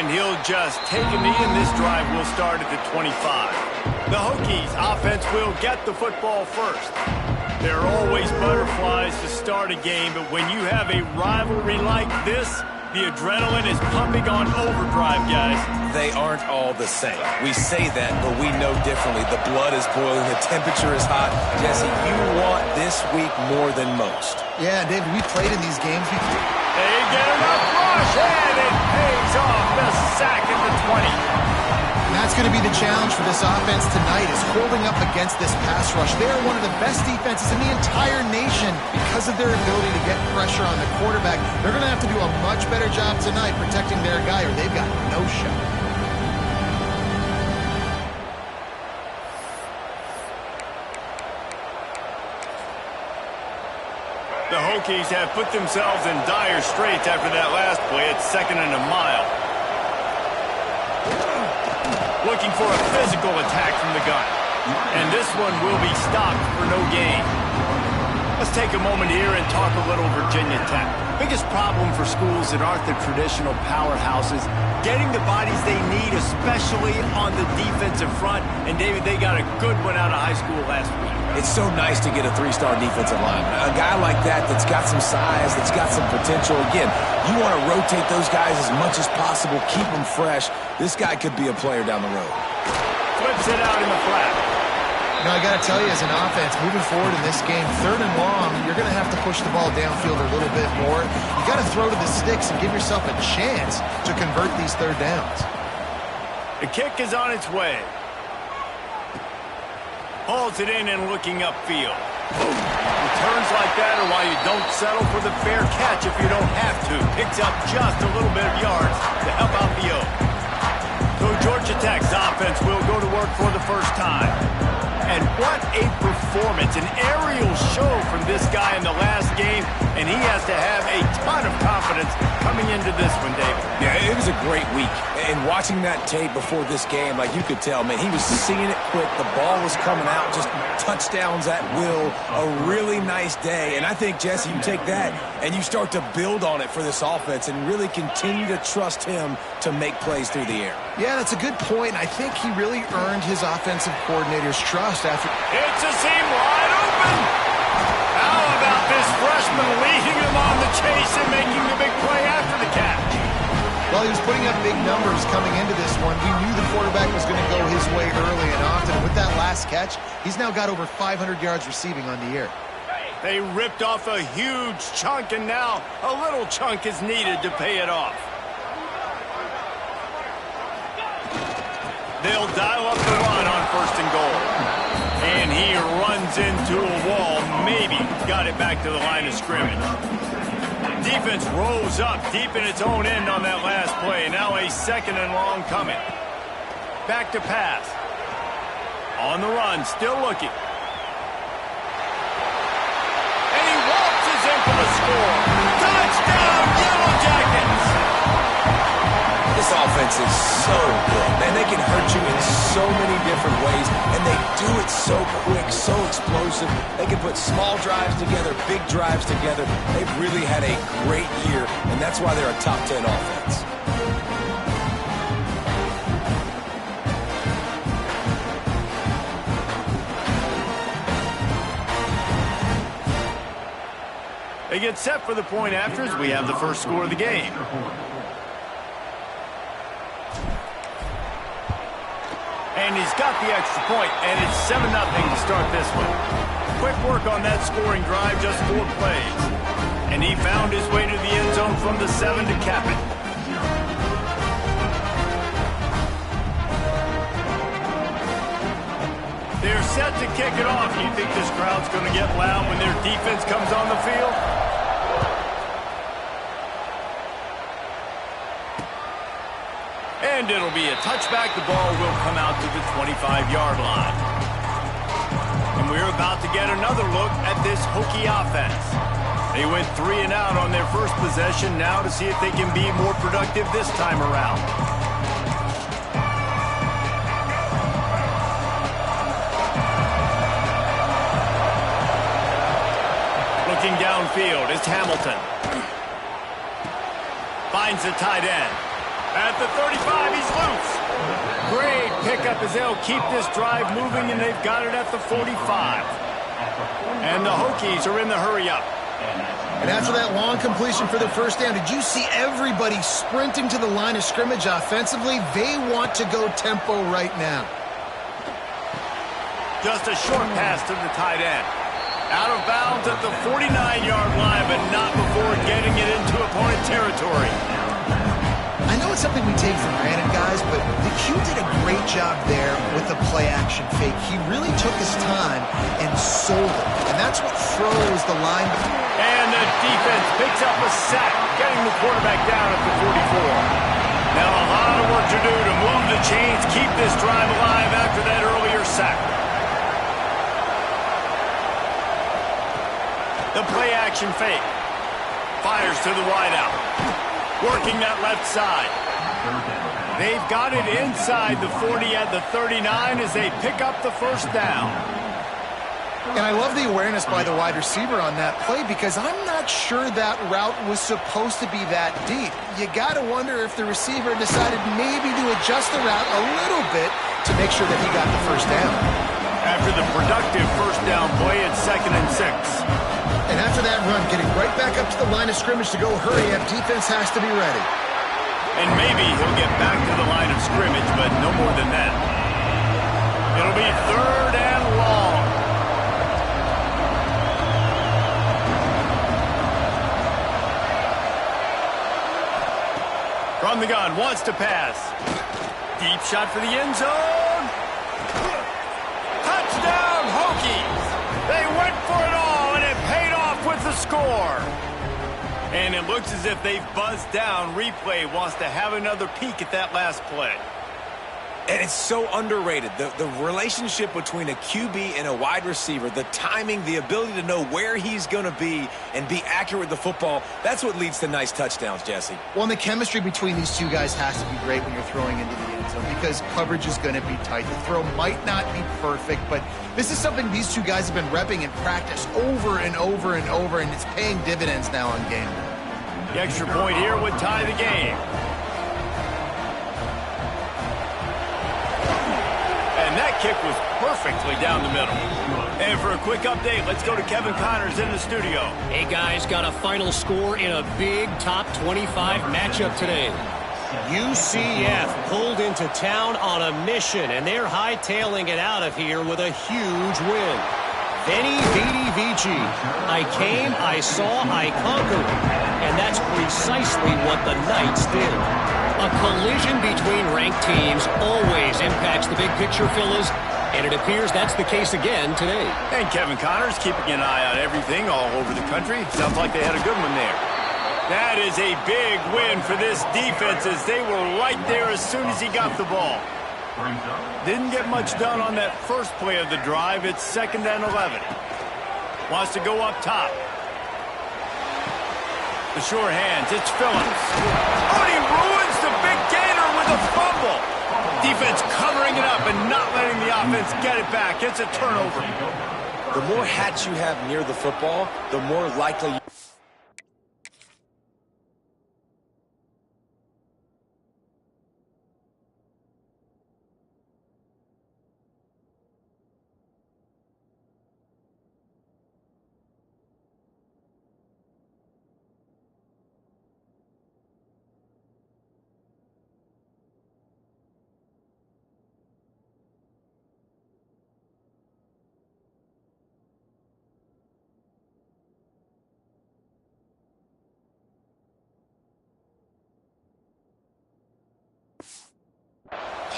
and he'll just take a knee, and this drive will start at the 25. The Hokies offense will get the football first. There are always butterflies to start a game, but when you have a rivalry like this, the adrenaline is pumping on overdrive, guys. They aren't all the same. We say that, but we know differently. The blood is boiling. The temperature is hot. Jesse, you want this week more than most. Yeah, David, we played in these games before. They get enough rush, and it pays off. The sack at the 20. And that's going to be the challenge for this offense tonight, is holding up against this pass rush. They are one of the best defenses in the entire nation because of their ability to get pressure on the quarterback. They're going to have to do a much better job tonight protecting their guy, or they've got no shot. The Hokies have put themselves in dire straits after that last play. It's 2nd and a mile. Looking for a physical attack from the gun. And this one will be stopped for no gain. Let's take a moment here and talk a little Virginia Tech. Biggest problem for schools that aren't the traditional powerhouses, getting the bodies they need, especially on the defensive front. And, David, they got a good one out of high school last week. It's so nice to get a 3-star defensive lineman. A guy like that's got some size, that's got some potential. Again, you want to rotate those guys as much as possible, keep them fresh. This guy could be a player down the road. Flips it out in the flat. Now, I got to tell you, as an offense, moving forward in this game, 3rd and long, you're going to have to push the ball downfield a little bit more. You got to throw to the sticks and give yourself a chance to convert these 3rd downs. The kick is on its way. Hauls it in and looking upfield. Returns like that are why you don't settle for the fair catch if you don't have to. Picks up just a little bit of yards to help out the Oak. So Georgia Tech's offense will go to work for the first time. And what a performance, an aerial show from this guy in the last game, and he has to have a ton of confidence coming into this one, David. Yeah, it was a great week. And watching that tape before this game, like you could tell, man, he was seeing it quick. The ball was coming out, just touchdowns at will. A really nice day. And I think, Jesse, you take that and you start to build on it for this offense and really continue to trust him to make plays through the air. Yeah, that's a good point. I think he really earned his offensive coordinator's trust after... It's a seam wide open! How about this freshman leading him on the chase and making the big play after the catch? Well, he was putting up big numbers coming into this one. We knew the quarterback was going to go his way early and often. And with that last catch, he's now got over 500 yards receiving on the year. They ripped off a huge chunk, and now a little chunk is needed to pay it off. They'll dial up the run on 1st and goal. And he runs into a wall. Maybe got it back to the line of scrimmage. Defense rose up deep in its own end on that last play. Now a 2nd and long coming. Back to pass. On the run, still looking. And he waltzes in for the score. Touchdown, Yellow Jackets! This offense is so good, man. They can hurt you in so many different ways, and they do it so quick, so explosive. They can put small drives together, big drives together. They've really had a great year, and that's why they're a top 10 offense. They get set for the point after as we have the first score of the game. And he's got the extra point, and it's 7-0 to start this one. Quick work on that scoring drive, just 4 plays. And he found his way to the end zone from the 7 to cap it. They're set to kick it off. You think this crowd's going to get loud when their defense comes on the field? And it'll be a touchback. The ball will come out to the 25-yard line. And we're about to get another look at this Hokie offense. They went 3 and out on their first possession. Now to see if they can be more productive this time around. Looking downfield, it's Hamilton. Finds the tight end. At the 35, he's loose. Great pickup as they'll keep this drive moving, and they've got it at the 45. And the Hokies are in the hurry-up. And after that long completion for the first down, did you see everybody sprinting to the line of scrimmage offensively? They want to go tempo right now. Just a short pass to the tight end. Out of bounds at the 49-yard line, but not before getting it into opponent territory. I know it's something we take for granted, guys, but the Q did a great job there with the play-action fake. He really took his time and sold it, and that's what froze the line. And the defense picks up a sack, getting the quarterback down at the 44. Now a lot of work to do to move the chains, keep this drive alive after that earlier sack. The play-action fake. Fires to the wideout. Working that left side. They've got it inside the 40 at the 39 as they pick up the first down. And I love the awareness by the wide receiver on that play because I'm not sure that route was supposed to be that deep. You got to wonder if the receiver decided maybe to adjust the route a little bit to make sure that he got the first down. After the productive first down play, it's 2nd and 6. And after that run, getting right back up to the line of scrimmage to go hurry up, defense has to be ready. And maybe he'll get back to the line of scrimmage, but no more than that. It'll be 3rd and long. From the gun, wants to pass. Deep shot for the end zone. Touchdown, Hokies! They went for it all, and it paid off with the score. And it looks as if they've buzzed down. Replay wants to have another peek at that last play. And it's so underrated. The relationship between a QB and a wide receiver, the timing, the ability to know where he's going to be and be accurate with the football, that's what leads to nice touchdowns, Jesse. Well, and the chemistry between these two guys has to be great when you're throwing into the end zone because coverage is going to be tight. The throw might not be perfect, but this is something these two guys have been repping in practice over and over and over, and it's paying dividends now on game day. The extra point here would tie the game. And that kick was perfectly down the middle. And for a quick update, let's go to Kevin Connors in the studio. Hey, guys, got a final score in a big top 25 matchup today. UCF pulled into town on a mission, and they're hightailing it out of here with a huge win. Veni, Vidi, Vici. I came, I saw, I conquered. And that's precisely what the Knights did. A collision between ranked teams always impacts the big picture, fellas, and it appears that's the case again today. And Kevin Connors keeping an eye on everything all over the country. Sounds like they had a good one there. That is a big win for this defense as they were right there as soon as he got the ball. Didn't get much done on that first play of the drive. It's 2nd and 11. Wants to go up top. The sure hands, it's Phillips. Oh, he ruins the big gainer with a fumble. Defense covering it up and not letting the offense get it back. It's a turnover. The more hats you have near the football, the more likely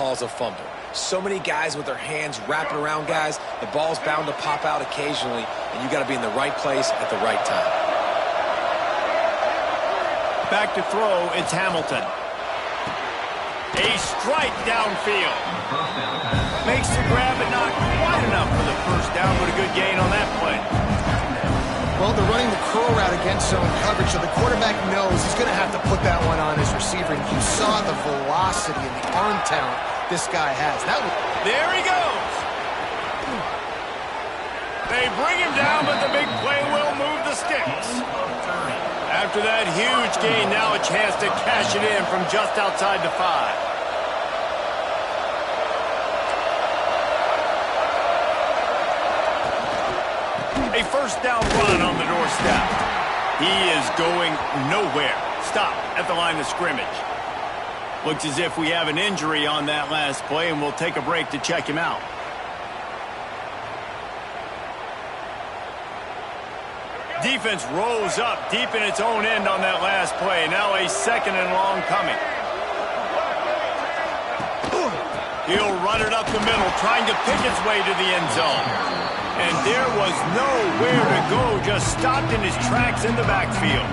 calls a fumble. So many guys with their hands wrapping around guys. The ball's bound to pop out occasionally, and you got to be in the right place at the right time. Back to throw, it's Hamilton. A strike downfield. Makes the grab, but not quite enough for the first down, but a good gain on that play. Well, they're running the curl route against zone coverage, so the quarterback knows he's going to have to put that one on his receiver. And you saw the velocity and the arm talent this guy has. There he goes. They bring him down, but the big play will move the sticks. After that huge gain, now a chance to cash it in from just outside the 5. A first down run on the doorstep. He is going nowhere. Stop at the line of scrimmage. Looks as if we have an injury on that last play, and we'll take a break to check him out. Defense rose up deep in its own end on that last play. Now a second and long coming. He'll run it up the middle, trying to pick its way to the end zone. And there was nowhere to go, just stopped in his tracks in the backfield.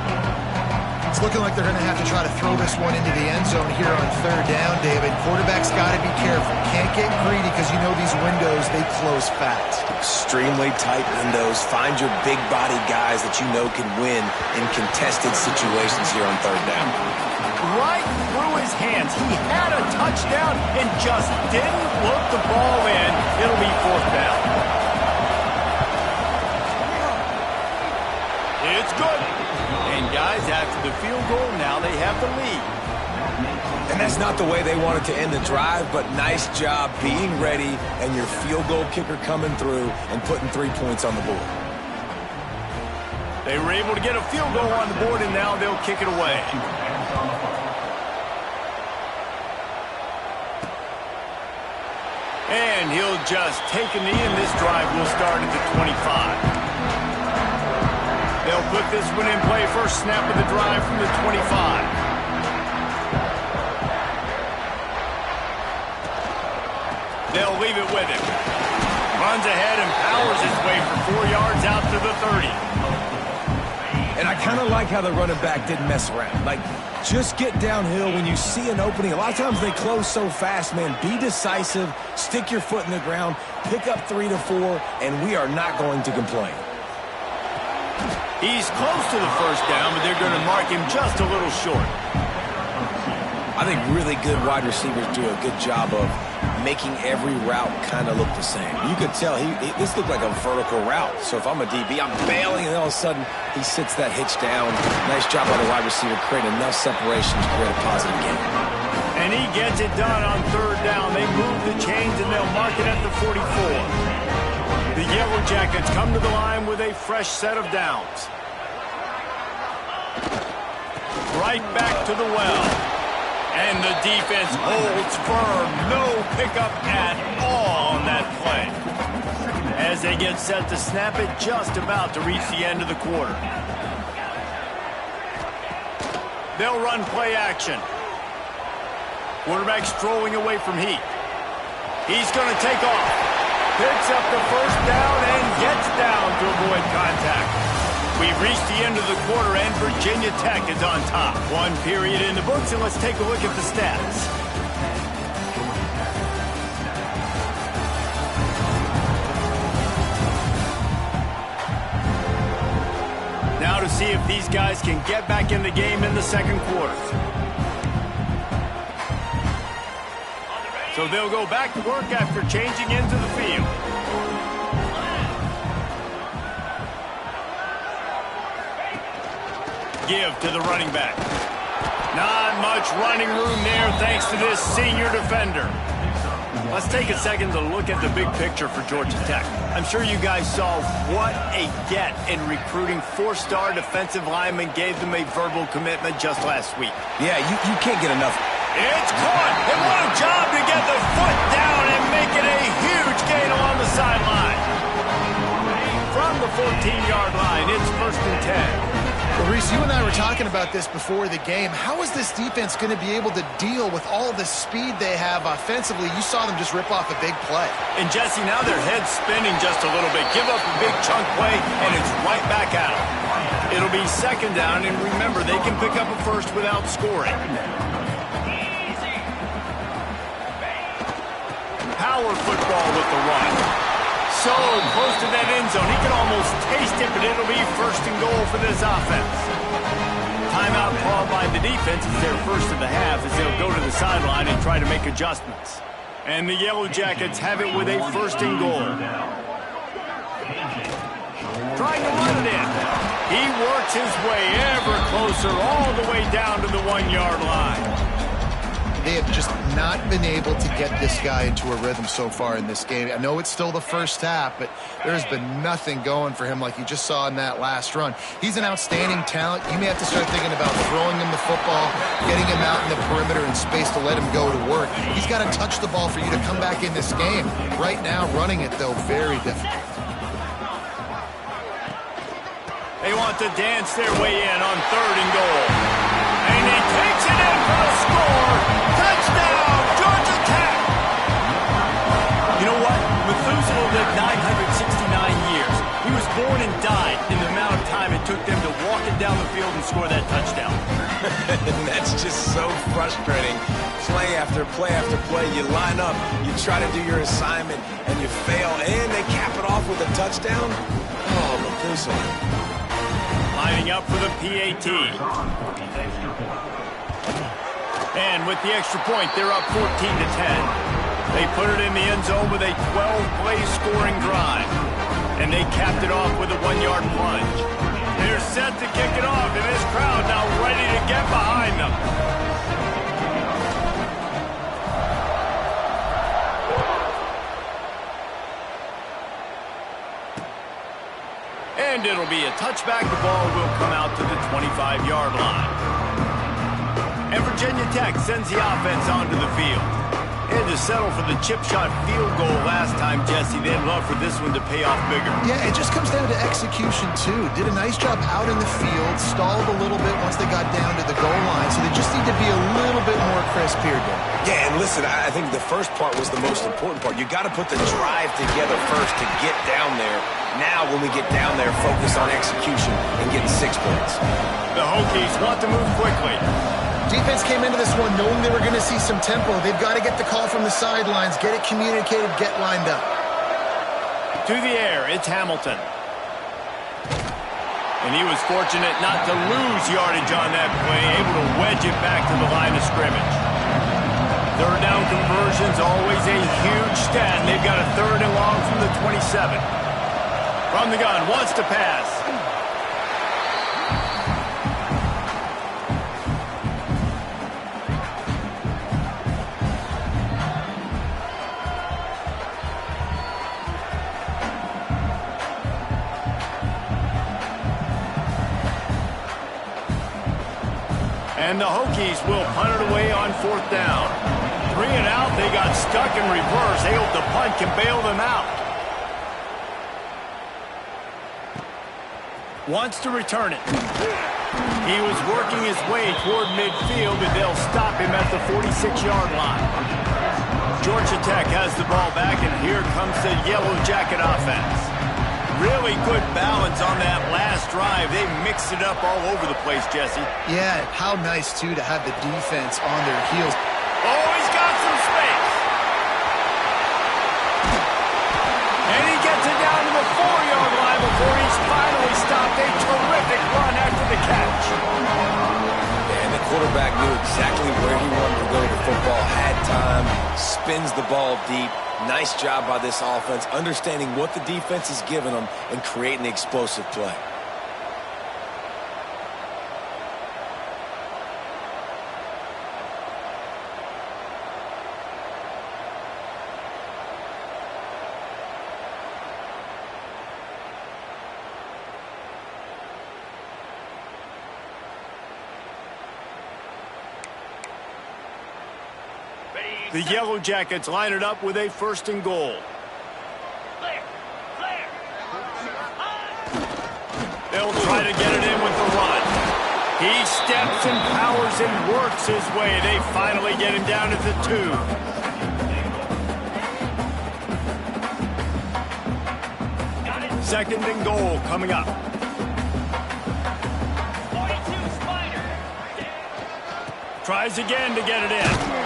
It's looking like they're going to have to try to throw this one into the end zone here on third down, David. Quarterback's got to be careful. Can't get greedy because you know these windows, they close fast. Extremely tight windows. Find your big body guys that you know can win in contested situations here on third down. Right through his hands. He had a touchdown and just didn't look the ball in. It'll be fourth down. It's good. And guys, after the field goal, now they have the lead. And that's not the way they wanted to end the drive, but nice job being ready and your field goal kicker coming through and putting 3 points on the board. They were able to get a field goal on the board, and now they'll kick it away. And he'll just take a knee, and this drive will start at the 25. They'll put this one in play. First snap of the drive from the 25. They'll leave it with him. Runs ahead and powers his way for 4 yards out to the 30. And I kind of like how the running back didn't mess around. Like, just get downhill when you see an opening. A lot of times they close so fast, man. Be decisive, stick your foot in the ground, pick up 3 to 4, and we are not going to complain. He's close to the first down, but they're going to mark him just a little short. I think really good wide receivers do a good job of making every route kind of look the same. You could tell this looked like a vertical route. So if I'm a DB, I'm bailing, and all of a sudden he sits that hitch down. Nice job by the wide receiver, creating enough separation to create a positive gain. And he gets it done on third down. They move the chains, and they'll mark it at the 44. The Yellow Jackets come to the line with a fresh set of downs. Right back to the well. And the defense holds firm. No pickup at all on that play. As they get set to snap it, just about to reach the end of the quarter. They'll run play action. Quarterback strolling away from Heath. He's going to take off. Picks up the first down and gets down to avoid contact. We've reached the end of the quarter, and Virginia Tech is on top. One period in the books, and let's take a look at the stats. Now to see if these guys can get back in the game in the second quarter. So they'll go back to work after changing into the field. Give to the running back. Not much running room there thanks to this senior defender. Let's take a second to look at the big picture for Georgia Tech. I'm sure you guys saw what a get in recruiting. 4-star defensive linemen gave them a verbal commitment just last week. Yeah, you can't get enough. It's caught, and what a job to get the foot down and make it a huge gain along the sideline. From the 14-yard line, it's 1st and 10. Well, Reese, you and I were talking about this before the game. How is this defense going to be able to deal with all the speed they have offensively? You saw them just rip off a big play. And, Jesse, now their head's spinning just a little bit. Give up a big chunk play, and it's right back at them. It'll be second down, and remember, they can pick up a first without scoring. Power football with the run. So close to that end zone. He can almost taste it, but it'll be 1st and goal for this offense. Timeout called by the defense is their first of the half as they'll go to the sideline and try to make adjustments. And the Yellow Jackets have it with a 1st and goal. Trying to run it in. He works his way ever closer all the way down to the 1-yard line. They have just not been able to get this guy into a rhythm so far in this game. I know it's still the first half, but there's been nothing going for him like you just saw in that last run. He's an outstanding talent. You may have to start thinking about throwing him the football, getting him out in the perimeter in space to let him go to work. He's got to touch the ball for you to come back in this game. Right now, running it, though, very difficult. They want to dance their way in on 3rd and goal. And he takes it in for the score. Touchdown, Georgia Tech! You know what? Methuselah lived 969 years. He was born and died in the amount of time it took them to walk it down the field and score that touchdown. And that's just so frustrating. Play after play after play, you line up, you try to do your assignment, and you fail, and they cap it off with a touchdown? Oh, Methuselah. Lining up for the PAT. And with the extra point, they're up 14-10. They put it in the end zone with a 12-play scoring drive. And they capped it off with a 1-yard plunge. They're set to kick it off, and this crowd now ready to get behind them. And it'll be a touchback. The ball will come out to the 25-yard line. And Virginia Tech sends the offense onto the field. They had to settle for the chip shot field goal last time, Jesse. They'd love for this one to pay off bigger. Yeah, it just comes down to execution, too. Did a nice job out in the field, stalled a little bit once they got down to the goal line, so they just need to be a little bit more crisp here, Dan. Yeah, and listen, I think the first part was the most important part. You got to put the drive together first to get down there. Now, when we get down there, focus on execution and getting 6 points. The Hokies want to move quickly. Defense came into this one knowing they were going to see some tempo. They've got to get the call from the sidelines, get it communicated, get lined up. To the air, it's Hamilton. And he was fortunate not to lose yardage on that play, able to wedge it back to the line of scrimmage. 3rd down conversion's always a huge stat, and they've got a 3rd and long from the 27. From the gun, wants to pass. And the Hokies will punt it away on 4th down. 3 and out, they got stuck in reverse. They hope the punt can bail them out. Wants to return it. He was working his way toward midfield, but they'll stop him at the 46-yard line. Georgia Tech has the ball back, and here comes the Yellow Jacket offense. Really good balance on that last drive. They mixed it up all over the place, Jesse. Yeah, how nice, too, to have the defense on their heels. Oh, he's got some space. And he gets it down to the 4-yard line before he's finally stopped. A terrific run after the catch. And the quarterback knew exactly where he wanted to go with the football, had time, spins the ball deep. Nice job by this offense, understanding what the defense is giving them and creating the explosive play. The Yellow Jackets line it up with a 1st and goal. They'll try to get it in with the run. He steps and powers and works his way. They finally get him down at the 2. 2nd and goal coming up. Tries again to get it in.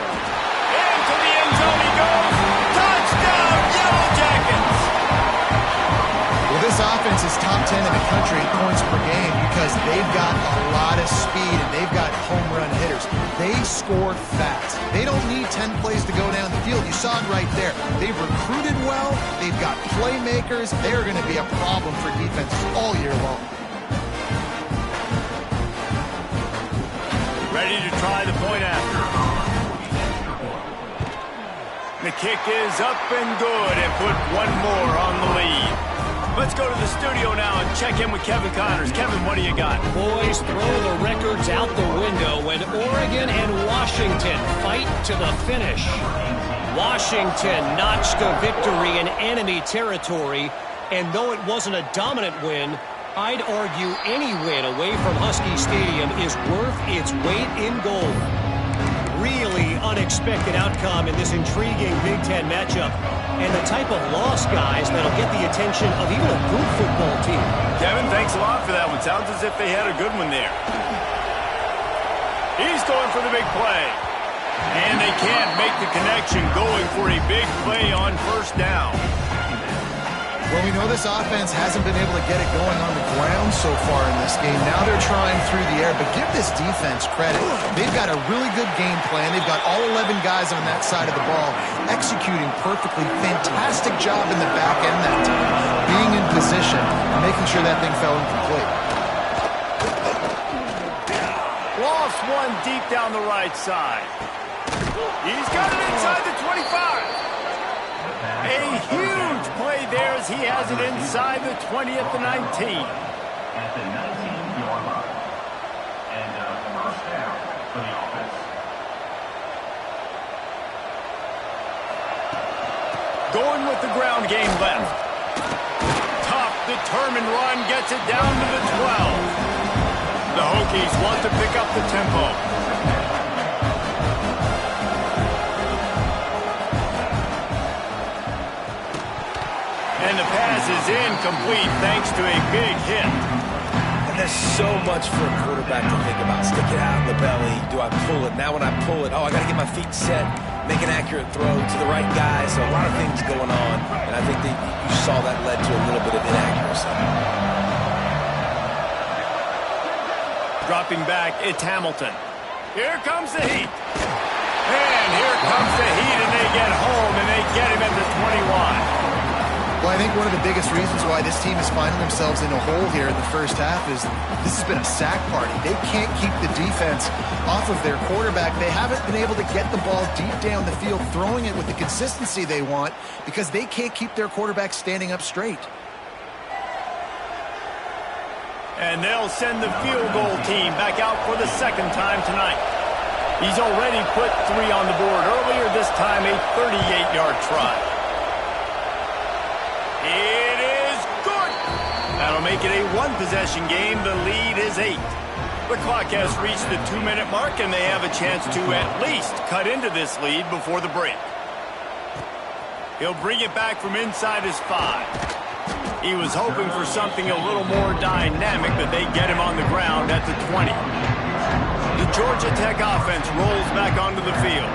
To the end zone he goes. Touchdown, Yellow Jackets! Well, this offense is top 10 in the country in points per game because they've got a lot of speed and they've got home run hitters. They score fast. They don't need 10 plays to go down the field. You saw it right there. They've recruited well. They've got playmakers. They're going to be a problem for defenses all year long. Ready to try the point after. The kick is up and good and put one more on the lead. Let's go to the studio now and check in with Kevin Connors. Kevin, what do you got? Boys, throw the records out the window when Oregon and Washington fight to the finish. Washington notched a victory in enemy territory, and though it wasn't a dominant win, I'd argue any win away from Husky Stadium is worth its weight in gold. Really unexpected outcome in this intriguing Big Ten matchup, and the type of loss, guys, that'll get the attention of even a good football team. Kevin, thanks a lot for that one. Sounds as if they had a good one there. He's going for the big play. And they can't make the connection, going for a big play on first down. Well, we know this offense hasn't been able to get it going on the ground so far in this game. Now they're trying through the air, but give this defense credit. They've got a really good game plan. They've got all 11 guys on that side of the ball executing perfectly. Fantastic job in the back end that time, being in position and making sure that thing fell incomplete. Lost one deep down the right side. He's got it inside the 25. A huge play there as he has it inside the 20 at the 19. At the 19-yard line. And first down for the offense. Going with the ground game left. Tough, determined run gets it down to the 12. The Hokies want to pick up the tempo. And the pass is incomplete thanks to a big hit. And there's so much for a quarterback to think about. Stick it out in the belly. Do I pull it? Now when I pull it, I got to get my feet set, make an accurate throw to the right guy. So a lot of things going on. And I think that you saw that led to a little bit of inaccuracy. Dropping back, it's Hamilton. Here comes the heat. And here comes the heat, and they get home, and they get him at the 21. Well, I think one of the biggest reasons why this team is finding themselves in a hole here in the first half is this has been a sack party. They can't keep the defense off of their quarterback. They haven't been able to get the ball deep down the field, throwing it with the consistency they want because they can't keep their quarterback standing up straight. And they'll send the field goal team back out for the second time tonight. He's already put 3 on the board earlier, this time a 38-yard try. It is good. That'll make it a one-possession game. The lead is 8. The clock has reached the 2-minute mark, and they have a chance to at least cut into this lead before the break. He'll bring it back from inside his 5. He was hoping for something a little more dynamic, but they get him on the ground at the 20. The Georgia Tech offense rolls back onto the field.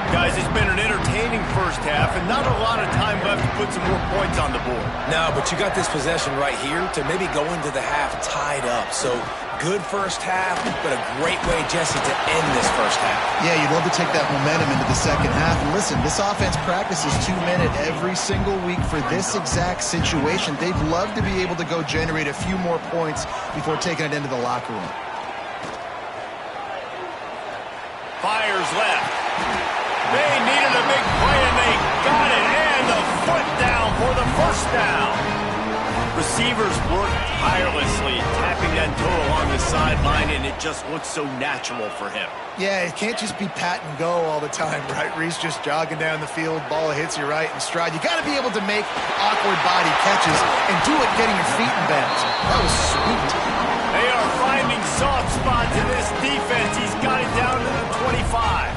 Guys, it's been an entertaining first half and not a lot of time left to put some more points on the board. No, but you got this possession right here to maybe go into the half tied up. So good first half, but a great way, Jesse, to end this first half. Yeah, you'd love to take that momentum into the second half. And listen, this offense practices 2-minute every single week for this exact situation. They'd love to be able to go generate a few more points before taking it into the locker room. Fires left. They needed a big play, and they got it. And the foot down for the first down. Receivers work tirelessly, tapping that toe along the sideline, and it just looks so natural for him. Yeah, it can't just be pat and go all the time, right? Reese just jogging down the field, ball hits you right in stride. You got to be able to make awkward body catches and do it getting your feet in bounds. That was sweet. They are finding soft spots in this defense. He's got it down to the 25.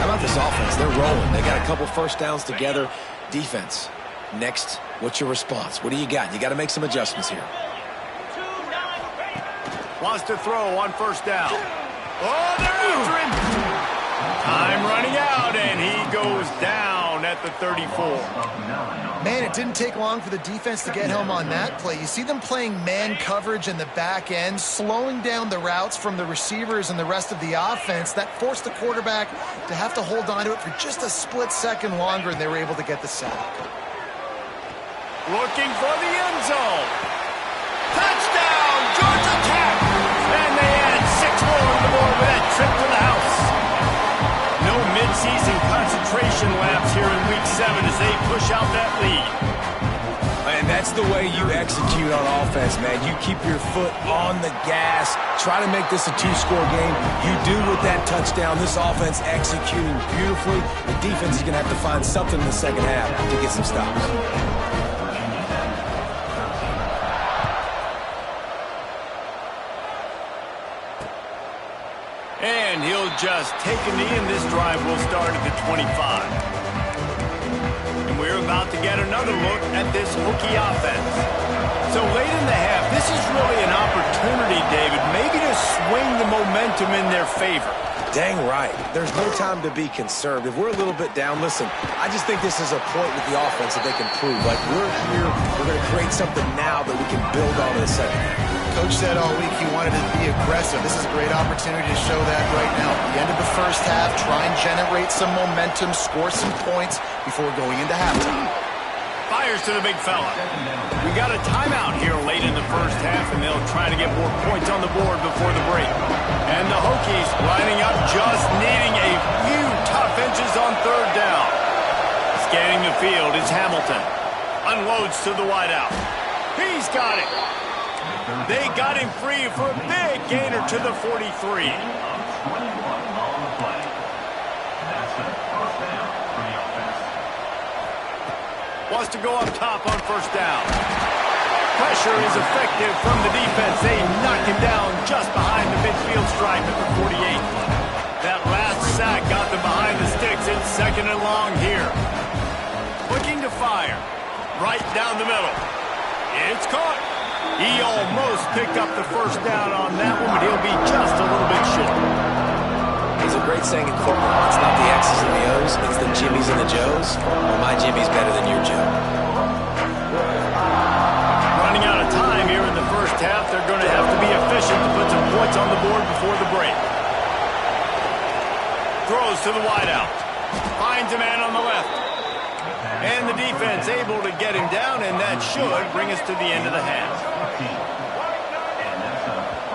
How about this offense? They're rolling. They got a couple first downs together. Defense. Next, what's your response? What do you got? You got to make some adjustments here. Wants to throw on first down. Oh, they're after him. Time running out, and he goes down at the 34. Man, it didn't take long for the defense to get home on that play. You see them playing man coverage in the back end, slowing down the routes from the receivers and the rest of the offense. That forced the quarterback to have to hold on to it for just a split second longer, and they were able to get the sack. Looking for the end zone. Touchdown, Georgia Tech! And they add 6 more on the board here in Week 7 as they push out that lead. And that's the way you execute on offense, man. You keep your foot on the gas. Try to make this a two-score game. You do with that touchdown. This offense executing beautifully. The defense is going to have to find something in the second half to get some stops. And he'll just take a knee, and this drive will start at the 25. We're about to get another look at this Hokie offense. So late in the half, this is really an opportunity, David, maybe to swing the momentum in their favor. Dang right. There's no time to be concerned. If we're a little bit down, listen, I just think this is a point with the offense that they can prove. Like, we're here, we're going to create something now that we can build on in the second half. Coach said all week he wanted to be aggressive. This is a great opportunity to show that right now. At the end of the first half, try and generate some momentum, score some points before going into halftime. Fires to the big fella. We got a timeout here late in the first half, and they'll try to get more points on the board before the break. And the Hokies lining up, just needing a few tough inches on third down. Scanning the field is Hamilton. Unloads to the wideout. He's got it. They got him free for a big gainer to the 43. Wants to go up top on first down. Pressure is effective from the defense. They knock him down just behind the midfield stripe at the 48. That last sack got them behind the sticks. It's second and long here. Looking to fire. Right down the middle. It's caught. He almost picked up the first down on that one, but he'll be just a little bit short. There's a great saying in football. It's not the X's and the O's, it's the Jimmies and the Joes. Well, my Jimmy's better than your Joe. Running out of time here in the first half. They're going to have to be efficient to put some points on the board before the break. Throws to the wideout. Finds a man on the left. And the defense able to get him down, and that should bring us to the end of the half.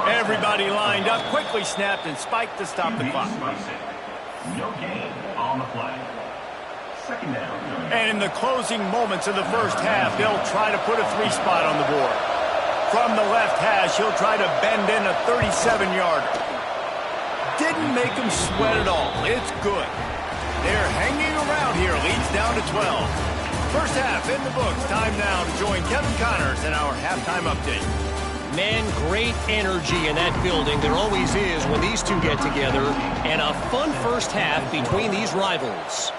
Everybody lined up, quickly snapped and spiked to stop the clock. No gain on the play. Second down. And in the closing moments of the first half, they'll try to put a three spot on the board. From the left hash, he'll try to bend in a 37-yarder. Didn't make him sweat at all. It's good. They're hanging around here. Leads down to 12. First half in the books. Time now to join Kevin Connors in our halftime update. Man, great energy in that building. There always is when these two get together. And a fun first half between these rivals.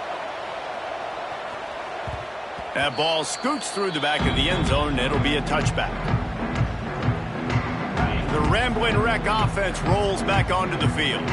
That ball scoots through the back of the end zone, and it'll be a touchback. The Ramblin' Wreck offense rolls back onto the field.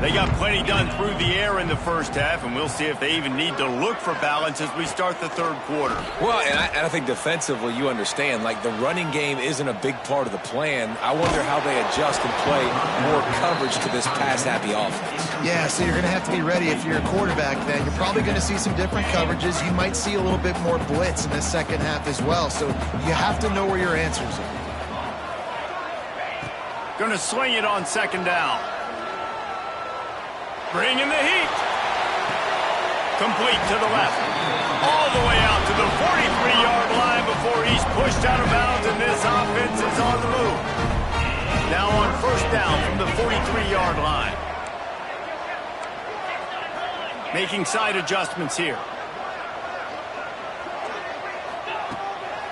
They got plenty done through the air in the first half, and we'll see if they even need to look for balance as we start the third quarter. Well, and I think defensively, you understand, like, the running game isn't a big part of the plan. I wonder how they adjust and play more coverage to this pass-happy offense. Yeah, so you're going to have to be ready if you're a quarterback then. You're probably going to see some different coverages. You might see a little bit more blitz in the second half as well, so you have to know where your answers are. Going to swing it on second down. Bringing the heat. Complete to the left. All the way out to the 43-yard line before he's pushed out of bounds, and this offense is on the move. Now on first down from the 43-yard line. Making side adjustments here.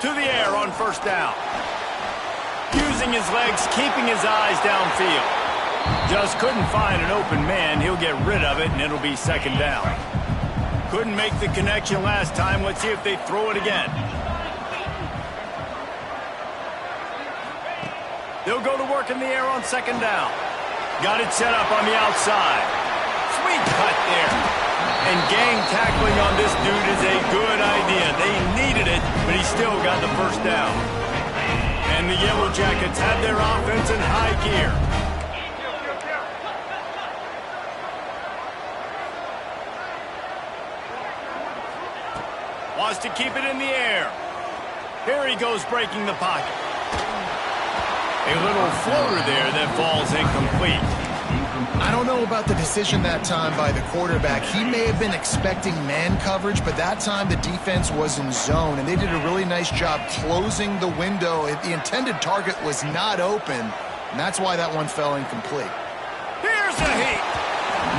To the air on first down. Using his legs, keeping his eyes downfield. Just couldn't find an open man. He'll get rid of it, and it'll be second down. Couldn't make the connection last time. Let's see if they throw it again. They'll go to work in the air on second down. Got it set up on the outside. Sweet cut there. And gang tackling on this dude is a good idea. They needed it, but he still got the first down. And the Yellow Jackets have their offense in high gear. Wants to keep it in the air. Here he goes breaking the pocket. A little floater there that falls incomplete. I don't know about the decision that time by the quarterback. He may have been expecting man coverage, but that time the defense was in zone, and they did a really nice job closing the window. The intended target was not open, and that's why that one fell incomplete. Here's a heat.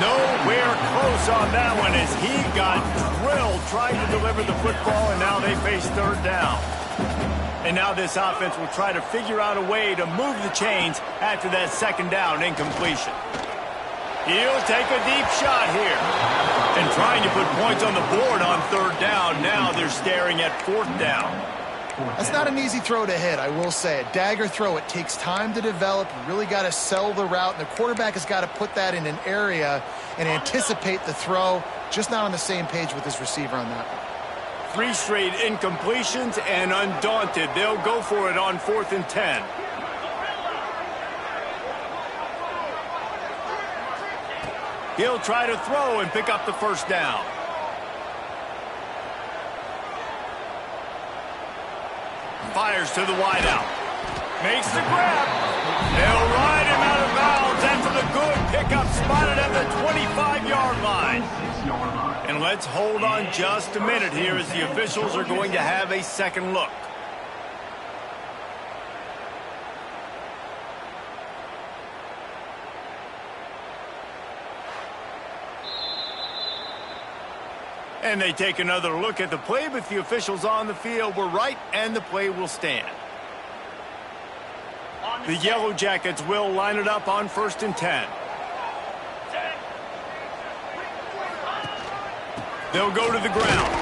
Nowhere close on that one as he got drilled trying to deliver the football, and now they face third down. And now this offense will try to figure out a way to move the chains after that second down incompletion. He'll take a deep shot here. And trying to put points on the board on third down. Now they're staring at fourth down. That's not an easy throw to hit, I will say. A dagger throw, it takes time to develop. You really got to sell the route, and the quarterback has got to put that in an area and anticipate the throw. Just not on the same page with his receiver on that one. 3 straight incompletions, and undaunted, they'll go for it on 4th and 10. He'll try to throw and pick up the first down. Fires to the wideout. Makes the grab. They'll ride him out of bounds after the good pickup spotted at the 25-yard line. And let's hold on just a minute here as the officials are going to have a second look. And they take another look at the play, but the officials on the field were right, and the play will stand. The Yellow Jackets will line it up on 1st and 10. They'll go to the ground.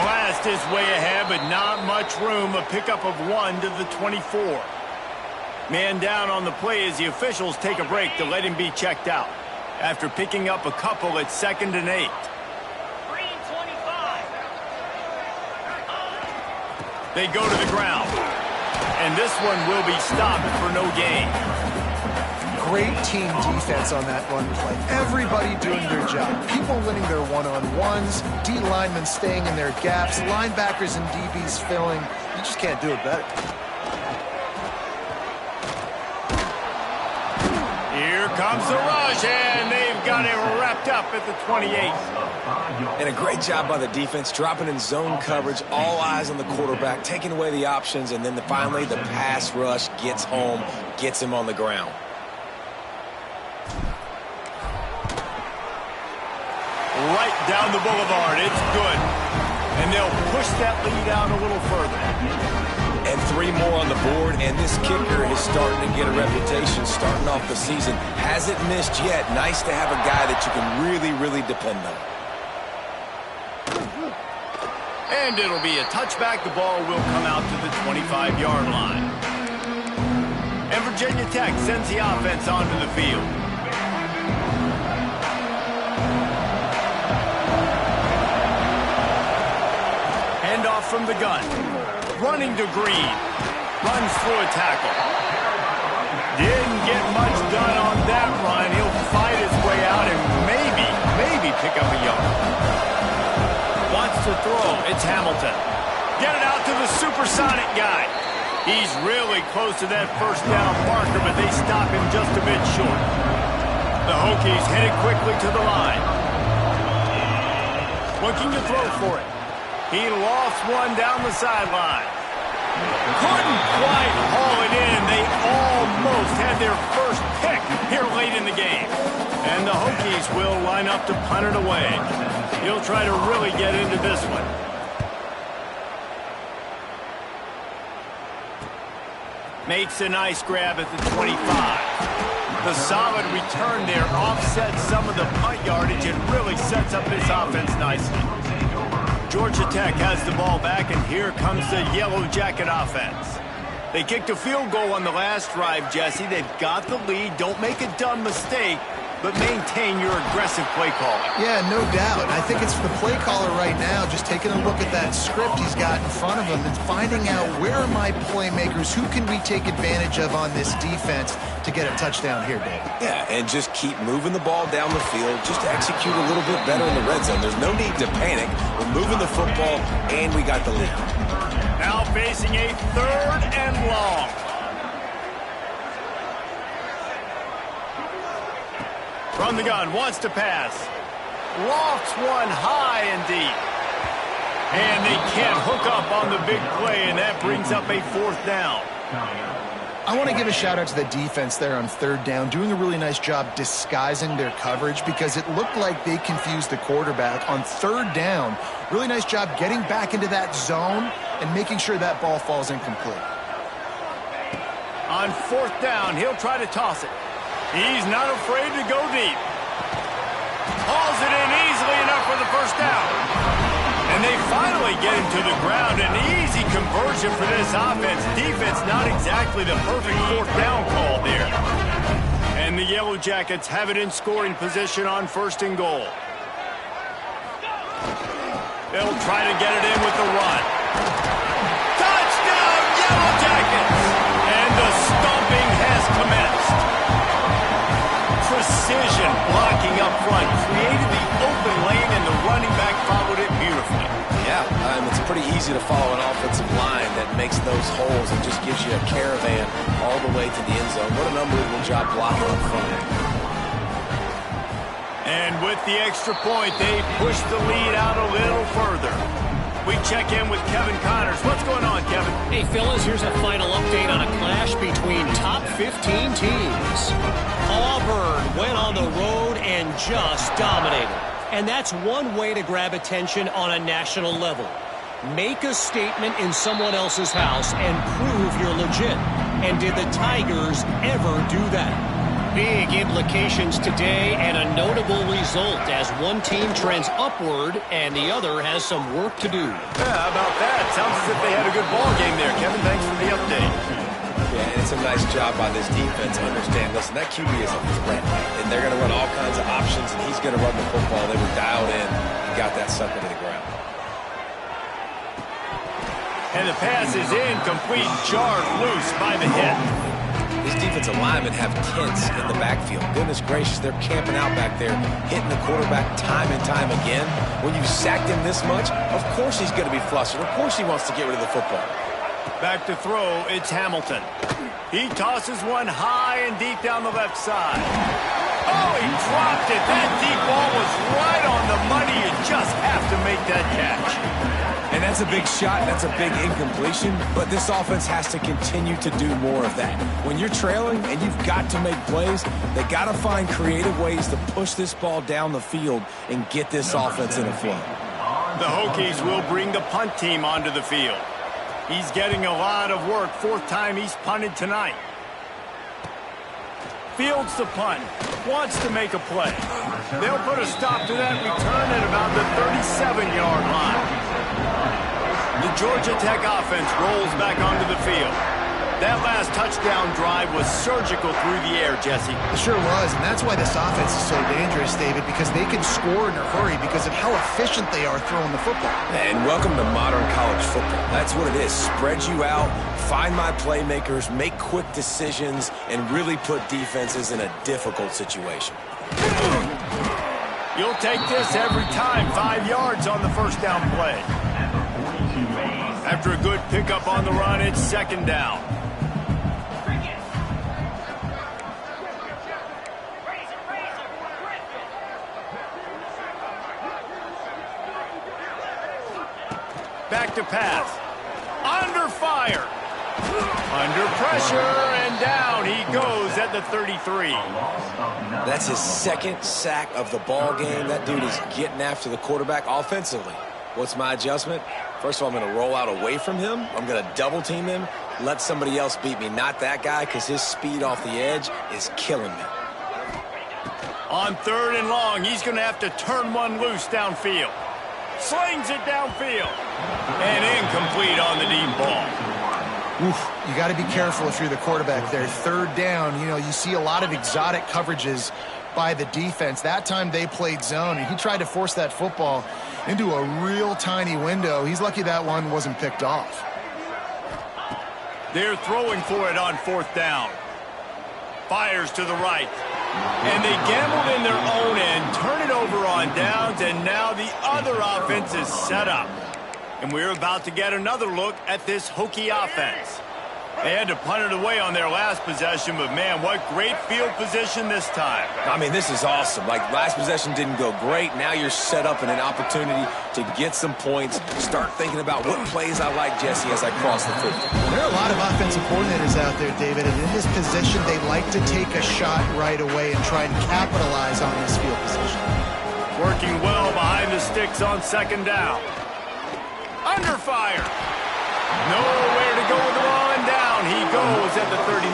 Blast is way ahead, but not much room. A pickup of 1 to the 24. Man down on the play as the officials take a break to let him be checked out. After picking up a couple at 2nd and 8. They go to the ground. And this one will be stopped for no gain. Great team defense on that run play. Everybody doing their job. People winning their one-on-ones, D linemen staying in their gaps, linebackers and DBs filling. You just can't do it better. Here comes the rush, and they've got it wrapped up at the 28. And a great job by the defense, dropping in zone coverage, all eyes on the quarterback, taking away the options, and then finally the pass rush gets home, gets him on the ground. Right down the boulevard. It's good. And they'll push that lead out a little further. And 3 more on the board, and this kicker is starting to get a reputation starting off the season. Hasn't missed yet. Nice to have a guy that you can really, really depend on. And it'll be a touchback. The ball will come out to the 25-yard line. And Virginia Tech sends the offense onto the field. Handoff from the gun. Running to Green. Runs through a tackle. Didn't get much done on that run. He'll fight his way out and maybe pick up a yard. Wants to throw. It's Hamilton. Get it out to the supersonic guy. He's really close to that first down marker, but they stop him just a bit short. The Hokies headed quickly to the line. Looking to throw for it. He lost one down the sideline. Couldn't quite haul it in. They almost had their first pick here late in the game. And the Hokies will line up to punt it away. He'll try to really get into this one. Makes a nice grab at the 25. The solid return there offsets some of the punt yardage and really sets up this offense nicely. Georgia Tech has the ball back, and here comes the Yellow Jacket offense. They kicked a field goal on the last drive, Jesse. They've got the lead. Don't make a dumb mistake, but maintain your aggressive play calling. Yeah, no doubt. I think it's the play caller right now just taking a look at that script he's got in front of him and finding out where are my playmakers, who can we take advantage of on this defense to get a touchdown here, Dave. Yeah, and just keep moving the ball down the field. Just execute a little bit better in the red zone. There's no need to panic. We're moving the football, and we got the lead. Now facing a 3rd and long. From the gun, wants to pass. Lofts one high and deep. And they can't hook up on the big play, and that brings up a 4th down. I want to give a shout out to the defense there on 3rd down, doing a really nice job disguising their coverage because it looked like they confused the quarterback on 3rd down. Really nice job getting back into that zone and making sure that ball falls incomplete. On 4th down, he'll try to toss it. He's not afraid to go deep. Hauls it in easily enough for the 1st down. And they finally get him to the ground. An easy conversion for this offense. Defense not exactly the perfect 4th down call there. And the Yellow Jackets have it in scoring position on 1st and goal. They'll try to get it in with the run. Touchdown, Yellow Jackets! And the stomping has commenced. Precision blocking up front created the open lane, and the running back followed it beautifully. Yeah, it's pretty easy to follow an offensive line that makes those holes and just gives you a caravan all the way to the end zone. What an unbelievable job blocking up front. And with the extra point, they push the lead out a little further. We check in with Kevin Connors. What's going on, Kevin? Hey, fellas, here's a final update on a clash between top 15 teams. Auburn went on the road and just dominated. And that's one way to grab attention on a national level. Make a statement in someone else's house and prove you're legit. And did the Tigers ever do that? Big implications today and a notable result as one team trends upward and the other has some work to do. Yeah, how about that? Sounds as if they had a good ball game there. Kevin, thanks for the update. Yeah, and it's a nice job by this defense. Understand, listen, that QB is a threat, and they're going to run all kinds of options, and he's going to run the football. They were dialed in and got that sucker to the ground. And the pass is incomplete, jarred loose by the hit. These defensive linemen have tents in the backfield. Goodness gracious, they're camping out back there, hitting the quarterback time and time again. When you sacked him this much, of course he's going to be flustered. Of course he wants to get rid of the football. Back to throw, it's Hamilton. He tosses one high and deep down the left side. Oh, he dropped it. That deep ball was right on the money. You just have to make that catch. And that's a big shot, that's a big incompletion, but this offense has to continue to do more of that. When you're trailing and you've got to make plays, they got to find creative ways to push this ball down the field and get this offense in a flow. The Hokies will bring the punt team onto the field. He's getting a lot of work. 4th time he's punted tonight. Fields the punt. Wants to make a play. They'll put a stop to that return at about the 37-yard line. The Georgia Tech offense rolls back onto the field. That last touchdown drive was surgical through the air, Jesse. It sure was, and that's why this offense is so dangerous, David, because they can score in a hurry because of how efficient they are throwing the football. And welcome to modern college football. That's what it is. Spread you out, find my playmakers, make quick decisions, and really put defenses in a difficult situation. You'll take this every time. 5 yards on the 1st down play. After a good pickup on the run, it's 2nd down. Back to pass. Under fire. Under pressure, and down he goes at the 33. That's his 2nd sack of the ball game. That dude is getting after the quarterback offensively. What's my adjustment? First of all, I'm going to roll out away from him. I'm going to double team him, let somebody else beat me. Not that guy, because his speed off the edge is killing me. On 3rd and long, he's going to have to turn one loose downfield. Slings it downfield. And incomplete on the deep ball. Oof, you got to be careful if you're the quarterback there. 3rd down, you see a lot of exotic coverages by the defense. That time they played zone, and he tried to force that football into a real tiny window. He's lucky that one wasn't picked off. They're throwing for it on 4th down. Fires to the right. And they gambled in their own end, turn it over on downs, and now the other offense is set up. And we're about to get another look at this Hokie offense. They had to punt it away on their last possession, but man, what great field position this time. I mean, this is awesome. Like, last possession didn't go great. Now you're set up in an opportunity to get some points. Start thinking about what plays I like, Jesse, as I cross the 50. There are a lot of offensive coordinators out there, David, and in this position, they like to take a shot right away and try and capitalize on this field position. Working well behind the sticks on second down. Under fire. Nowhere to go with the ball, and down he goes at the 39.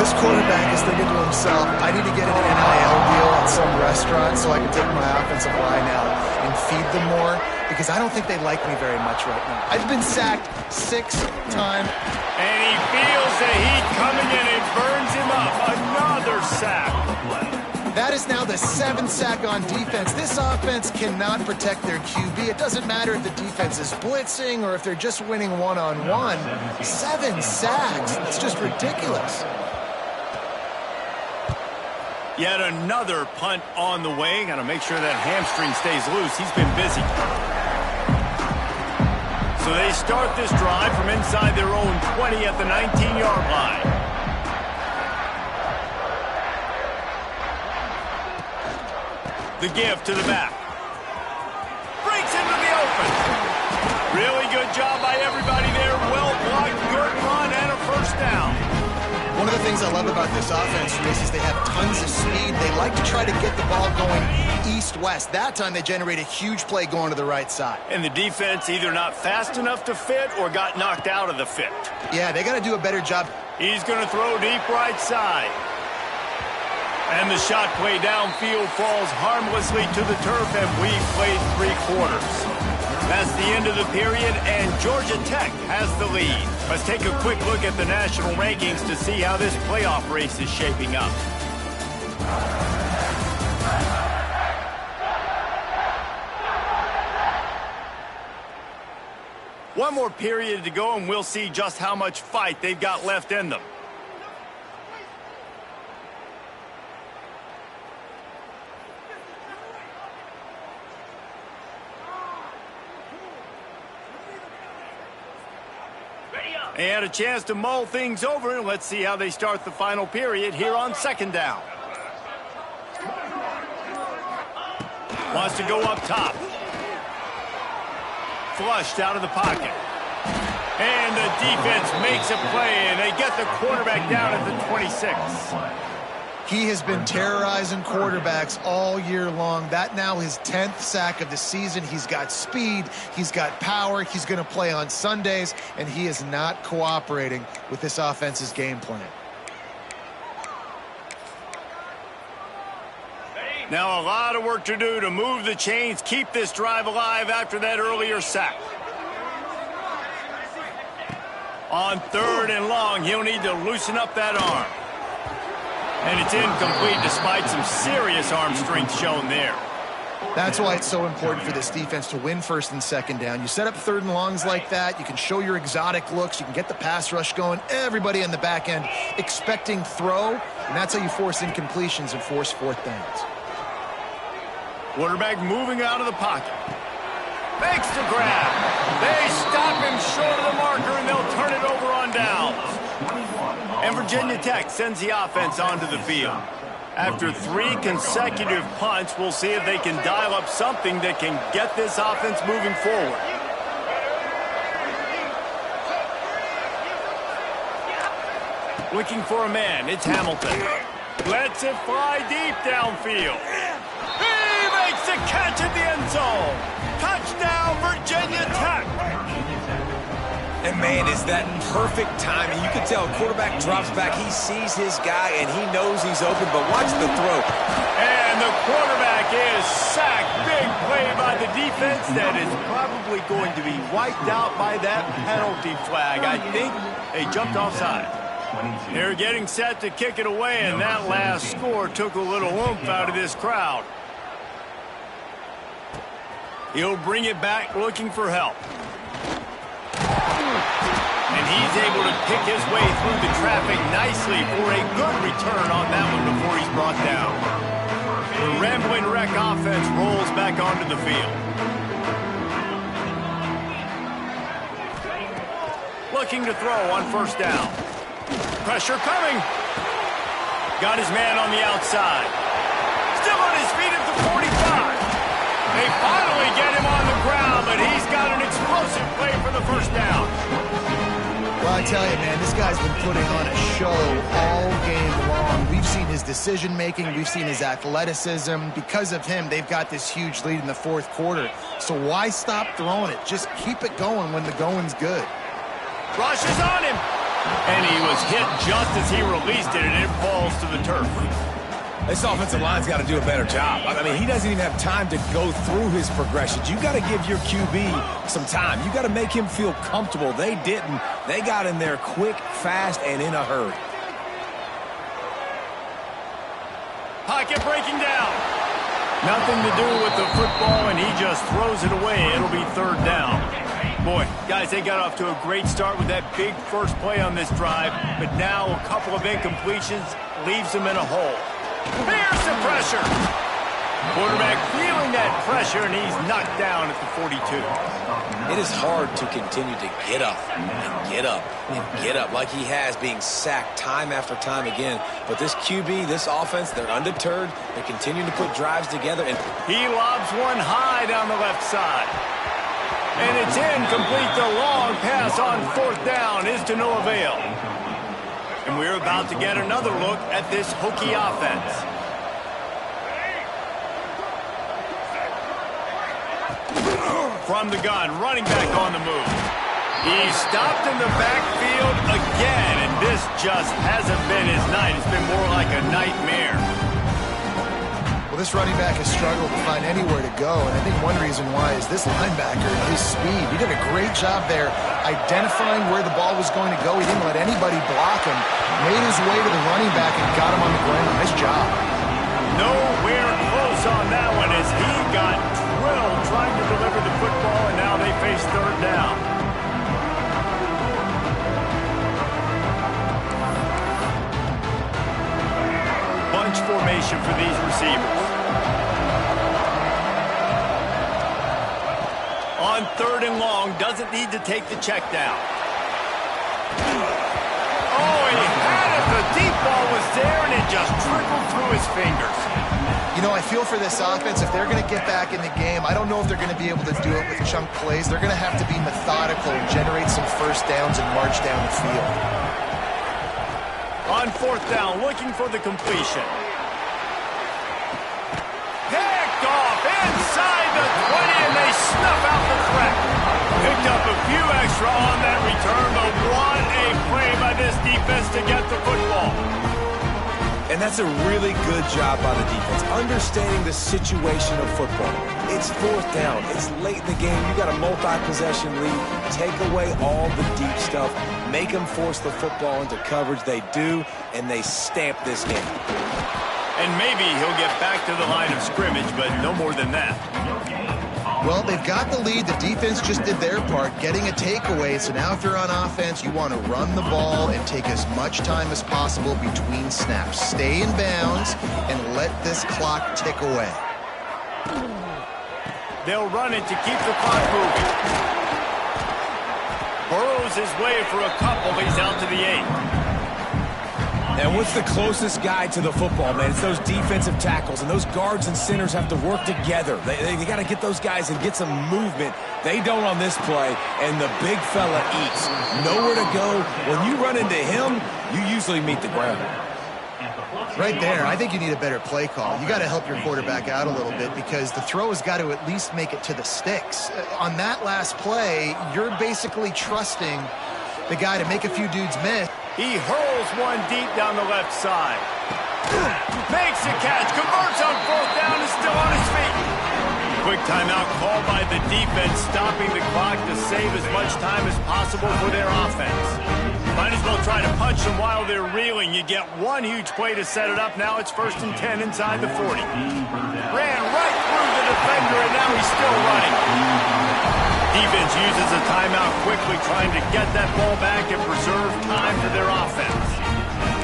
This quarterback is thinking to himself, I need to get an NIL deal at some restaurant so I can take my offensive line out and feed them more, because I don't think they like me very much right now. I've been sacked 6 times. And he feels the heat coming in. It burns him up. Another sack. That is now the 7th sack on defense. This offense cannot protect their QB. It doesn't matter if the defense is blitzing or if they're just winning one-on-one. 7 sacks. That's just ridiculous. Yet another punt on the way. Got to make sure that hamstring stays loose. He's been busy. So they start this drive from inside their own 20 at the 19-yard line. The give to the back. Breaks into the open. Really good job by everybody there. Well blocked, good run, and a first down. One of the things I love about this offense is they have tons of speed. They like to try to get the ball going east-west. That time they generate a huge play going to the right side. And the defense either not fast enough to fit or got knocked out of the fit. Yeah, they got to do a better job. He's going to throw deep right side. And the shot play downfield falls harmlessly to the turf, and we've played 3 quarters. That's the end of the period, and Georgia Tech has the lead. Let's take a quick look at the national rankings to see how this playoff race is shaping up. One more period to go, and we'll see just how much fight they've got left in them. They had a chance to mull things over, and let's see how they start the final period here on second down. Wants to go up top. Flushed out of the pocket. And the defense makes a play, and they get the quarterback down at the 26. He has been terrorizing quarterbacks all year long. That now his 10th sack of the season. He's got speed. He's got power. He's going to play on Sundays, and he is not cooperating with this offense's game plan. Now a lot of work to do to move the chains, keep this drive alive after that earlier sack. On 3rd and long, he'll need to loosen up that arm. And it's incomplete despite some serious arm strength shown there. That's why it's so important for this defense to win 1st and 2nd down. You set up 3rd and longs like that. You can show your exotic looks. You can get the pass rush going. Everybody on the back end expecting throw. And that's how you force incompletions and force 4th downs. Quarterback moving out of the pocket. Fakes the grab. They stop him short of the marker, and they'll turn it over on downs. And Virginia Tech sends the offense onto the field. After 3 consecutive punts, we'll see if they can dial up something that can get this offense moving forward. Looking for a man, it's Hamilton. Lets it fly deep downfield. He makes the catch at the end zone. Touchdown, Virginia Tech. And, man, is that perfect timing. You can tell quarterback drops back. He sees his guy, and he knows he's open, but watch the throw. And the quarterback is sacked. Big play by the defense that is probably going to be wiped out by that penalty flag. I think they jumped offside. They're getting set to kick it away, and that last score took a little oomph out of this crowd. He'll bring it back looking for help. And he's able to pick his way through the traffic nicely for a good return on that one before he's brought down. The Rambling Wreck offense rolls back onto the field. looking to throw on first down. Pressure coming. Got his man on the outside. Still on his feet at the 45. They finally get him on the ground, but he's got an explosive play for the first down. Well, I tell you, man, this guy's been putting on a show all game long. We've seen his decision-making. We've seen his athleticism. Because of him, they've got this huge lead in the fourth quarter. So why stop throwing it? Just keep it going when the going's good. Rush is on him. And he was hit just as he released it, and it falls to the turf. This offensive line's got to do a better job. I mean, he doesn't even have time to go through his progressions. You got to give your QB some time. You got to make him feel comfortable. They didn't. They got in there quick, fast, and in a hurry. Pocket breaking down. Nothing to do with the football, and he just throws it away. It'll be third down. Boy, guys, they got off to a great start with that big first play on this drive, but now a couple of incompletions leaves them in a hole. Here's the pressure. Quarterback feeling that pressure, and he's knocked down at the 42. It is hard to continue to get up and get up and get up like he has, being sacked time after time again. But this QB, this offense, they're undeterred. They continue to put drives together. And he lobs one high down the left side. And it's incomplete. The long pass on fourth down is to no avail. And we're about to get another look at this Hokie offense. From the gun, running back on the move. He's stopped in the backfield again, and this just hasn't been his night. It's been more like a nightmare. Well, this running back has struggled to find anywhere to go, and I think one reason why is this linebacker and his speed. He did a great job there identifying where the ball was going to go. He didn't let anybody block him. Made his way to the running back and got him on the ground. Nice job. Nowhere close on that one as he got drilled trying to deliver the football, and now they face third down. Bunch formation for these receivers. On third and long, doesn't need to take the check down. Oh, he had it. The deep ball was there, and it just trickled through his fingers. You know, I feel for this offense, if they're going to get back in the game, I don't know if they're going to be able to do it with chunk plays. They're going to have to be methodical and generate some first downs and march down the field. On fourth down, looking for the completion. Picked off inside the 20, and they snuff out the threat. Picked up a few extra on that return, but what a play by this defense to get the football. And that's a really good job by the defense, understanding the situation of football. It's fourth down. It's late in the game. You got a multi-possession lead. Take away all the deep stuff. Make them force the football into coverage. They do, and they stamp this game. And maybe he'll get back to the line of scrimmage, but no more than that. Well, they've got the lead. The defense just did their part, getting a takeaway. So now if you're on offense, you want to run the ball and take as much time as possible between snaps. Stay in bounds and let this clock tick away. They'll run it to keep the clock moving. Burrows his way for a couple. He's out to the 8. And what's the closest guy to the football, man? It's those defensive tackles, and those guards and centers have to work together. They got to get those guys and get some movement. They don't on this play, and the big fella eats. Nowhere to go. When you run into him, you usually meet the ground. Right there, I think you need a better play call. You got to help your quarterback out a little bit because the throw has got to at least make it to the sticks. On that last play, you're basically trusting the guy to make a few dudes miss. He hurls one deep down the left side. Makes a catch, converts on fourth down, is still on his feet. Quick timeout called by the defense, stopping the clock to save as much time as possible for their offense. Might as well try to punch them while they're reeling. You get one huge play to set it up. Now it's 1st and 10 inside the 40. Ran right through the defender, and now he's still running. Defense uses a timeout quickly, trying to get that ball back and preserve time for their offense.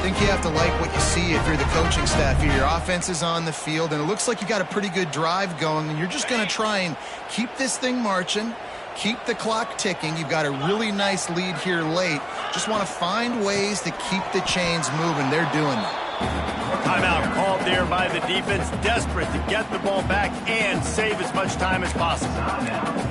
I think you have to like what you see if you're the coaching staff here. Your offense is on the field, and it looks like you got a pretty good drive going, and you're just going to try and keep this thing marching, keep the clock ticking. You've got a really nice lead here late. Just want to find ways to keep the chains moving. They're doing that. Timeout called there by the defense, desperate to get the ball back and save as much time as possible.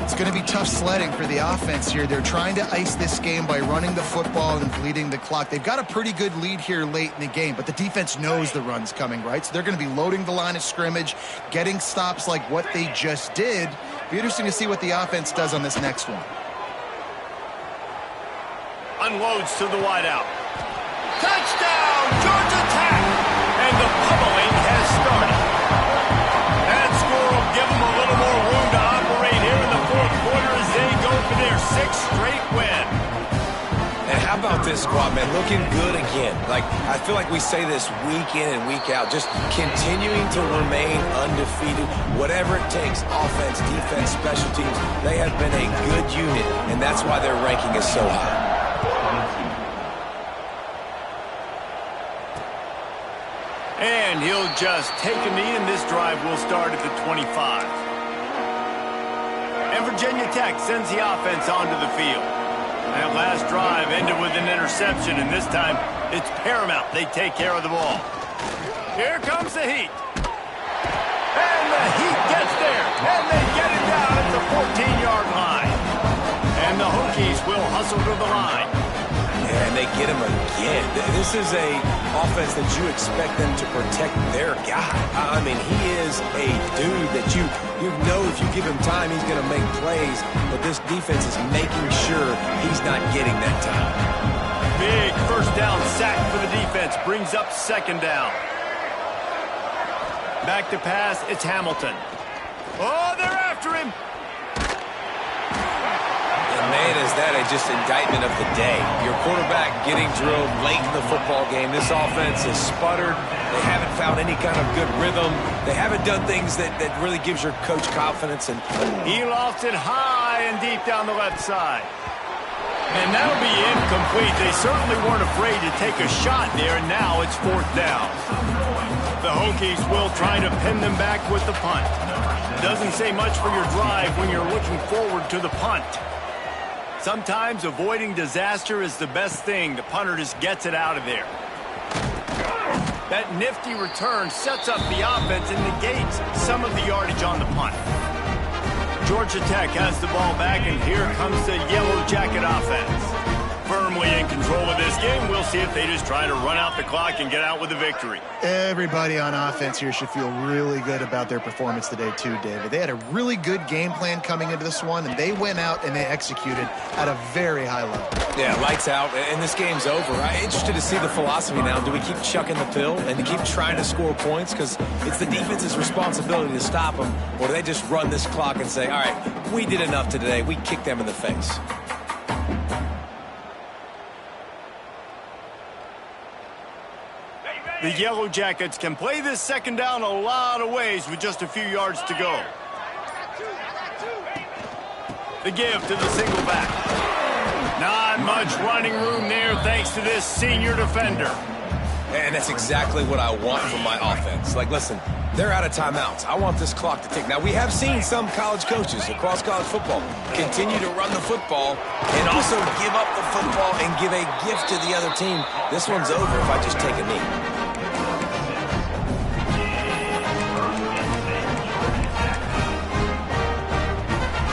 It's going to be tough sledding for the offense here. They're trying to ice this game by running the football and bleeding the clock. They've got a pretty good lead here late in the game, but the defense knows the run's coming, right? So they're going to be loading the line of scrimmage, getting stops like what they just did. Be interesting to see what the offense does on this next one. Unloads to the wideout. Touchdown, Georgia Tech! And the pummeling has started. That score will give them a little more room to operate here in the fourth quarter as they go for their 6th straight win. And how about this squad, man? Looking good again. Like, I feel like we say this week in and week out, just continuing to remain undefeated, whatever it takes, offense, defense, special teams. They have been a good unit, and that's why their ranking is so high. And he'll just take a knee, and this drive will start at the 25. And Virginia Tech sends the offense onto the field. That last drive ended with an interception, and this time it's paramount they take care of the ball. Here comes the Heat. And the Heat gets there, and they get it down at the 14-yard line. And the Hokies will hustle to the line. And they get him again. This is a offense that you expect them to protect their guy. I mean, he is a dude that you know if you give him time, he's going to make plays. But this defense is making sure he's not getting that time. Big first down sack for the defense. Brings up 2nd down. Back to pass, it's Hamilton. Oh, they're after him. Man, is that just indictment of the day. Your quarterback getting drilled late in the football game. This offense has sputtered. They haven't found any kind of good rhythm. They haven't done things that really gives your coach confidence. And he lost it high and deep down the left side. And that'll be incomplete. They certainly weren't afraid to take a shot there, and now it's 4th down. The Hokies will try to pin them back with the punt. Doesn't say much for your drive when you're looking forward to the punt. Sometimes avoiding disaster is the best thing. The punter just gets it out of there. That nifty return sets up the offense and negates some of the yardage on the punt. Georgia Tech has the ball back, and here comes the Yellow Jacket offense. Firmly in control of this game. We'll see if they just try to run out the clock and get out with a victory. Everybody on offense here should feel really good about their performance today too, David. They had a really good game plan coming into this one, and they went out and they executed at a very high level. Yeah, lights out, and this game's over. I'm interested to see the philosophy now. Do we keep chucking the pill and to keep trying to score points? Because it's the defense's responsibility to stop them, or do they just run this clock and say, all right, we did enough today. We kicked them in the face. The Yellow Jackets can play this 2nd down a lot of ways with just a few yards to go. The give to the single back. Not much running room there thanks to this senior defender. And that's exactly what I want from my offense. Like, listen, they're out of timeouts. I want this clock to tick. Now, we have seen some college coaches across college football continue to run the football and also give up the football and give a gift to the other team. This one's over if I just take a knee.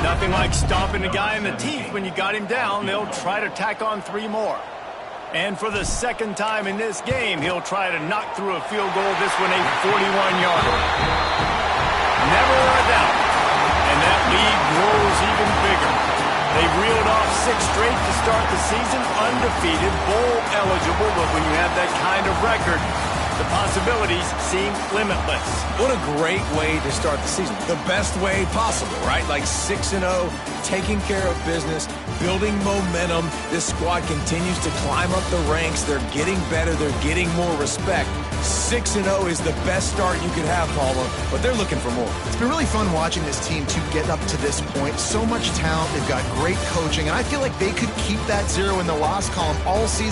Nothing like stomping a guy in the teeth when you got him down. They'll try to tack on 3 more. And for the 2nd time in this game, he'll try to knock through a field goal. This one a 41-yarder. Never a doubt. And that lead grows even bigger. They've reeled off 6 straight to start the season, undefeated, bowl eligible, but when you have that kind of record, the possibilities seem limitless. What a great way to start the season. The best way possible, right? Like 6-0, taking care of business, building momentum. This squad continues to climb up the ranks. They're getting better. They're getting more respect. 6-0 is the best start you could have, Palmer, but they're looking for more. It's been really fun watching this team to get up to this point. So much talent. They've got great coaching, and I feel like they could keep that 0 in the loss column all season.